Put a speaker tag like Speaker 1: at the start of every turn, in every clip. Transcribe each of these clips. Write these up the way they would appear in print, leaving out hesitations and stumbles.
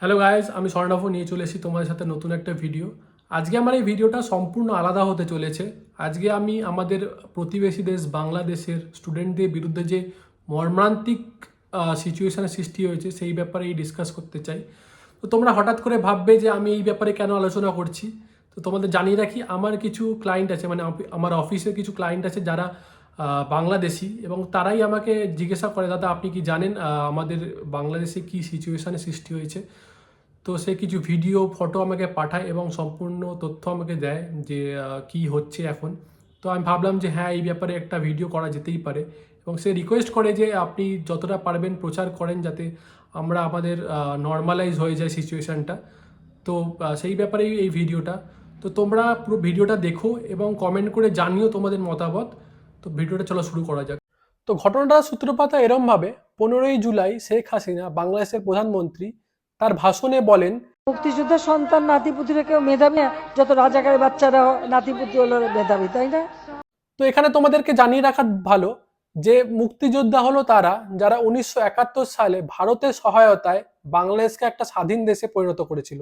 Speaker 1: Hello guys, আমি স্বর্ণাভ নিয়ে চলে এসেছি তোমাদের সাথে নতুন একটা ভিডিও। আজকে আমার এই ভিডিওটা সম্পূর্ণ আলাদা হতে চলেছে। আজকে আমি আমাদের প্রতিবেশী দেশ বাংলাদেশের স্টুডেন্টদের বিরুদ্ধে যে মর্মান্তিক সিচুয়েশনের সৃষ্টি হয়েছে সেই ব্যাপারে ডিসকাস করতে চাই। তো তোমরা হঠাৎ করে ভাববে যে আমি এই ব্যাপারে কেন আলোচনা করছি। তো তোমাদের জানিয়ে রাখি, আমার কিছু ক্লায়েন্ট আছে, মানে আমার অফিসের কিছু ক্লায়েন্ট আছে যারা বাংলাদেশি, এবং তারাই আমাকে জিজ্ঞাসা করে, দাদা আপনি কি জানেন আমাদের বাংলাদেশে কী সিচুয়েশানের সৃষ্টি হয়েছে। তো সে কিছু ভিডিও ফটো আমাকে পাঠায় এবং সম্পূর্ণ তথ্য আমাকে দেয় যে কি হচ্ছে এখন। তো আমি ভাবলাম যে হ্যাঁ, এই ব্যাপারে একটা ভিডিও করা যেতেই পারে, এবং সে রিকোয়েস্ট করে যে আপনি যতটা পারবেন প্রচার করেন যাতে আমরা আমাদের নর্মালাইজ হয়ে যায় সিচুয়েশানটা। তো সেই ব্যাপারেই এই ভিডিওটা। তো তোমরা পুরো ভিডিওটা দেখো এবং কমেন্ট করে জানিও তোমাদের মতামত। তো ভিডিওটা চলো শুরু করা যাক। তো ঘটনাটা সূত্রপাত এরমভাবে, 15ই জুলাই শেখ হাসিনা বাংলাদেশের প্রধানমন্ত্রী তার ভাষণে বলেন,
Speaker 2: মুক্তিযোদ্ধার সন্তান নাতিপুতিরা কেউ মেধাবী না, যত রাজাকারের বাচ্চারা নাতিপুতি হলো মেধাবী, তাই না?
Speaker 1: তো এখানে তোমাদেরকে জানিয়ে রাখা ভালো যে মুক্তিযোদ্ধা হলো তারা যারা 1971 সালে ভারতের সহায়তায় বাংলাদেশকে একটা স্বাধীন দেশে পরিণত করেছিল,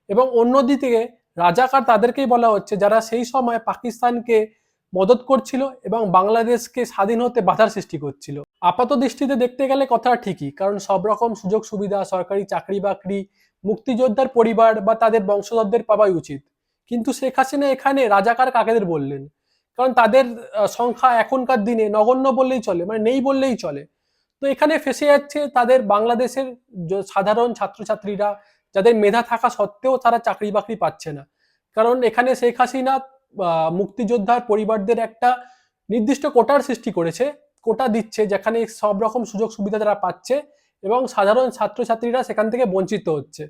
Speaker 1: এবং অন্যদিকে রাজাকার তাদেরকেই বলা হচ্ছে যারা সেই সময় পাকিস্তানকে মদত করছিল এবং বাংলাদেশকে স্বাধীন হতে বাধার সৃষ্টি করছিল। আপাত দৃষ্টিতে দেখতে গেলে কথাটা ঠিকই, কারণ সব রকম সুযোগ সুবিধা, সরকারি চাকরি বাকরি মুক্তিযোদ্ধার পরিবার বা তাদের বংশধরদের পাওয়াই উচিত। কিন্তু শেখ হাসিনা এখানে রাজাকার কাকেদের বললেন, কারণ তাদের সংখ্যা এখনকার দিনে নগণ্য বললেই চলে, মানে নেই বললেই চলে। তো এখানে ফেসে যাচ্ছে তাদের বাংলাদেশের সাধারণ ছাত্রছাত্রীরা, যাদের মেধা থাকা সত্ত্বেও তারা চাকরি বাকরি পাচ্ছে না। কারণ এখানে শেখ হাসিনা মুক্তিযোদ্ধার পরিবারদের একটা নির্দিষ্ট কোটার সৃষ্টি করেছে, কোটা দিচ্ছে যেখানে সব রকম সুযোগ সুবিধা তারা পাচ্ছে এবং সাধারণ ছাত্রছাত্রীরা সেখান থেকে বঞ্চিত হচ্ছে।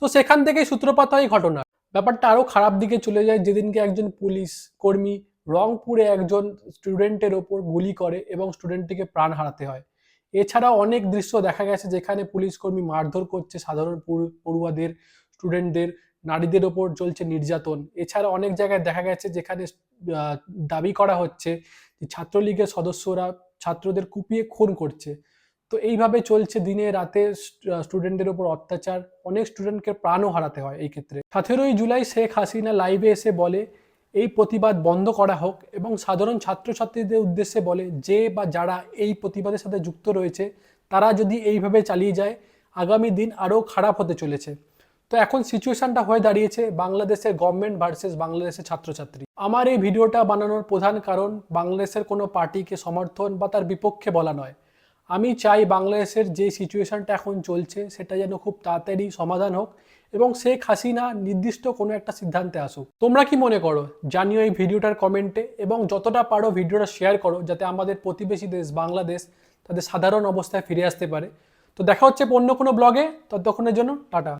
Speaker 1: তো সেখান থেকেই সূত্রপাত হয় ঘটনা। ব্যাপারটা আরো খারাপ দিকে চলে যায় যেদিনকে একজন পুলিশ কর্মী রংপুরে একজন স্টুডেন্টের ওপর গুলি করে এবং স্টুডেন্টটিকে প্রাণ হারাতে হয়। এছাড়াও অনেক দৃশ্য দেখা গেছে যেখানে পুলিশ কর্মী মারধর করছে সাধারণ পড়ুয়াদের, স্টুডেন্টদের, নারীদের ওপর চলছে নির্যাতন। এছাড়া অনেক জায়গায় দেখা গেছে যেখানে দাবি করা হচ্ছে যে ছাত্রলীগের সদস্যরা ছাত্রদের কুপিয়ে খুন করছে। তো এইভাবে চলছে দিনে রাতে স্টুডেন্টদের ওপর অত্যাচার, অনেক স্টুডেন্টকে প্রাণও হারাতে হয়। এই ক্ষেত্রে 17ই জুলাই শেখ হাসিনা লাইভে এসে বলে এই প্রতিবাদ বন্ধ করা হোক, এবং সাধারণ ছাত্রছাত্রীদের উদ্দেশ্যে বলে যে বা যারা এই প্রতিবাদের সাথে যুক্ত রয়েছে তারা যদি এইভাবে চালিয়ে যায় আগামী দিন আরও খারাপ হতে চলেছে। তো এখন সিচুয়েশনটা হয়ে দাঁড়িয়েছে বাংলাদেশের গভর্নমেন্ট ভার্সেস বাংলাদেশের ছাত্রছাত্রী। আমার এই ভিডিওটা বানানোর প্রধান কারণ বাংলাদেশের কোনো পার্টিকে সমর্থন বা তার বিপক্ষে বলা নয়। আমি চাই বাংলাদেশের যে সিচুয়েশনটা এখন চলছে সেটা যেন খুব তাড়াতাড়ি সমাধান হোক এবং শেখ হাসিনা নির্দিষ্ট কোনো একটা সিদ্ধান্তে আসুক। তোমরা কি মনে করো জানিও এই ভিডিওটার কমেন্টে, এবং যতটা পারো ভিডিওটা শেয়ার করো যাতে আমাদের প্রতিবেশী দেশ বাংলাদেশ তাদের সাধারণ অবস্থায় ফিরে আসতে পারে। তো দেখা হচ্ছে অন্য কোনো ব্লগে, ততক্ষণের জন্য টাটা।